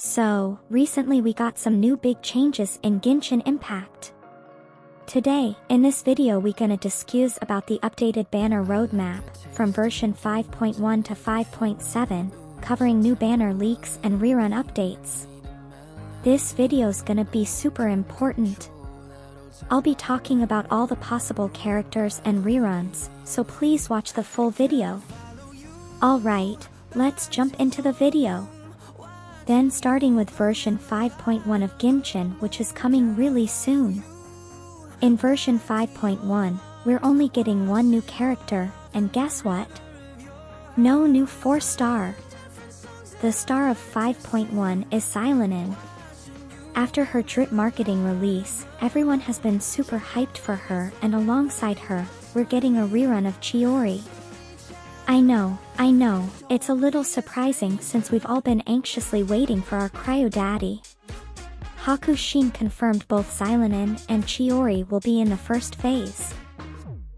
So, recently we got some new big changes in Genshin Impact. Today, in this video we gonna discuss about the updated banner roadmap, from version 5.1 to 5.7, covering new banner leaks and rerun updates. This video's gonna be super important. I'll be talking about all the possible characters and reruns, so please watch the full video. Alright, let's jump into the video. Then starting with version 5.1 of Genshin, which is coming really soon. In version 5.1, we're only getting one new character, and guess what? No new 4-star. The star of 5.1 is Xilonen. After her drip marketing release, everyone has been super hyped for her, and alongside her, we're getting a rerun of Chiori. I know, it's a little surprising since we've all been anxiously waiting for our cryo daddy. Hakush confirmed both Xilonen and Chiori will be in the first phase.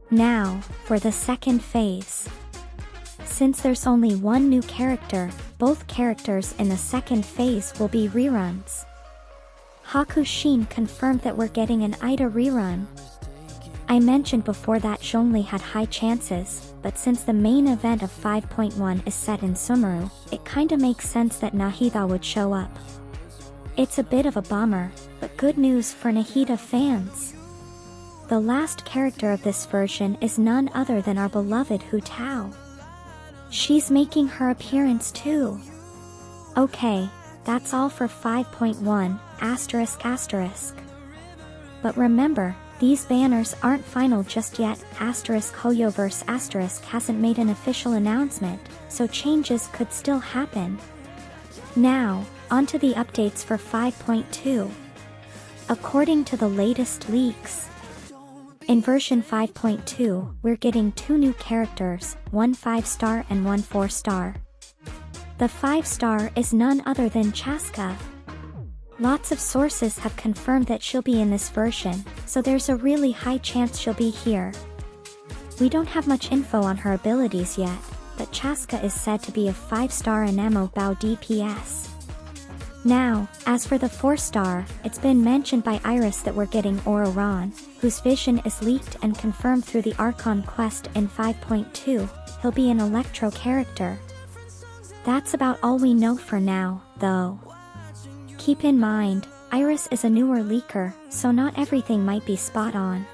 Now, for the second phase. Since there's only one new character, both characters in the second phase will be reruns. Hakush confirmed that we're getting an Ida rerun. I mentioned before that zhongli had high chances, but since the main event of 5.1 is set in Sumeru, it kinda makes sense that Nahida would show up. It's a bit of a bummer, but good news for Nahida fans. The last character of this version is none other than our beloved Hu Tao. She's making her appearance too. Okay, that's all for 5.1, ***. But remember, these banners aren't final just yet, ***verse** hasn't made an official announcement, so changes could still happen. Now, onto the updates for 5.2. According to the latest leaks, in version 5.2, we're getting two new characters, one 5-star and one 4-star. The 5-star is none other than Chaska. Lots of sources have confirmed that she'll be in this version, so there's a really high chance she'll be here. We don't have much info on her abilities yet, but Chaska is said to be a 5-star and ammo bow DPS. Now, as for the 4-star, it's been mentioned by Iris that we're getting reran, whose vision is leaked and confirmed through the Archon quest in 5.2, he'll be an Electro character. That's about all we know for now, though. Keep in mind, Iris is a newer leaker, so not everything might be spot on.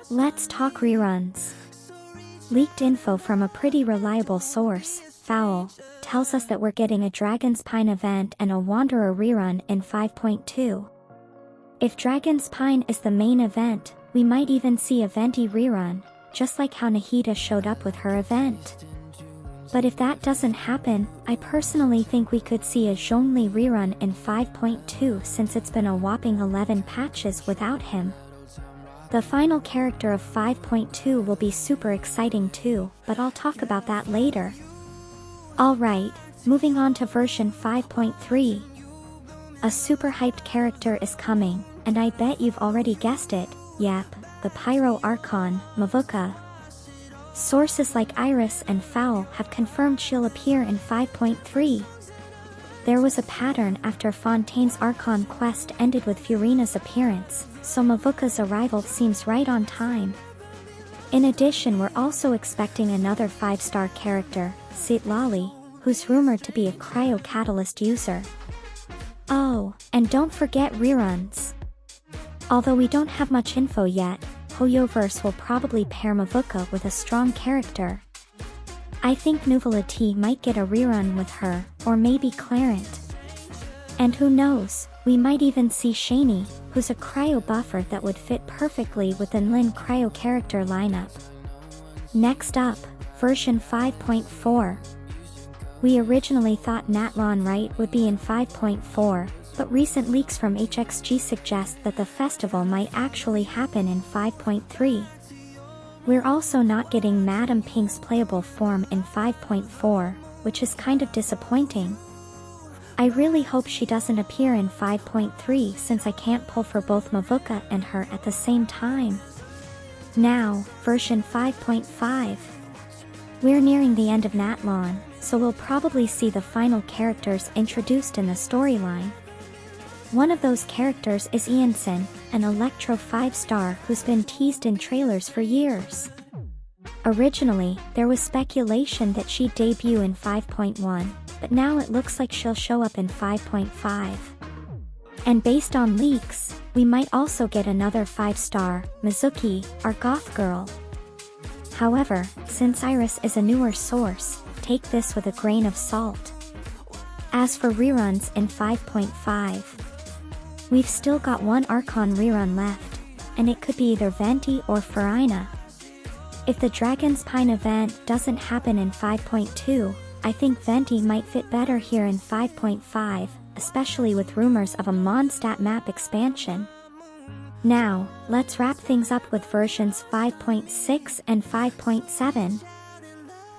Let's talk reruns. Leaked info from a pretty reliable source, Fowl, tells us that we're getting a Dragon's Pine event and a Wanderer rerun in 5.2. If Dragon's Pine is the main event, we might even see a Venti rerun, just like how Nahida showed up with her event. But if that doesn't happen, I personally think we could see a zhongli rerun in 5.2 since it's been a whopping 11 patches without him. The final character of 5.2 will be super exciting too, but I'll talk about that later. Alright, moving on to version 5.3. A super hyped character is coming, and I bet you've already guessed it, yep, the Pyro Archon, Mavuka. Sources like Iris and Fowl have confirmed she'll appear in 5.3. There was a pattern after Fontaine's Archon quest ended with Furina's appearance, so Mavuka's arrival seems right on time. In addition, we're also expecting another 5-star character, Citlali, who's rumored to be a cryo catalyst user. Oh, and don't forget reruns. Although we don't have much info yet, Hoyoverse will probably pair Mavuka with a strong character. I think Nuvola T might get a rerun with her, or maybe Clarent. And who knows, we might even see Shenhe, who's a cryo buffer that would fit perfectly within Lin cryo character lineup. Next up, version 5.4. We originally thought Natlan Right would be in 5.4, but recent leaks from HXG suggest that the festival might actually happen in 5.3. We're also not getting Madame Pink's playable form in 5.4, which is kind of disappointing. I really hope she doesn't appear in 5.3 since I can't pull for both Mavuka and her at the same time. Now, version 5.5. We're nearing the end of Natlan, so we'll probably see the final characters introduced in the storyline. One of those characters is Xianyun, an Electro 5-star who's been teased in trailers for years. Originally, there was speculation that she'd debut in 5.1, but now it looks like she'll show up in 5.5. And based on leaks, we might also get another 5-star, Mizuki, our goth girl. However, since Iris is a newer source, take this with a grain of salt. As for reruns in 5.5, we've still got one Archon rerun left, and it could be either Venti or Furina. If the Dragon's Pine event doesn't happen in 5.2, I think Venti might fit better here in 5.5, especially with rumors of a Mondstadt map expansion. Now, let's wrap things up with versions 5.6 and 5.7.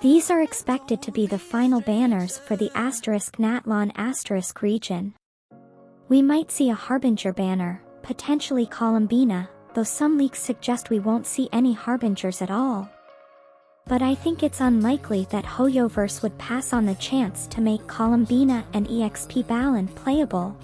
These are expected to be the final banners for the *Natlon* region. We might see a Harbinger banner, potentially Columbina, though some leaks suggest we won't see any Harbingers at all. But I think it's unlikely that Hoyoverse would pass on the chance to make Columbina and EXP Balan playable,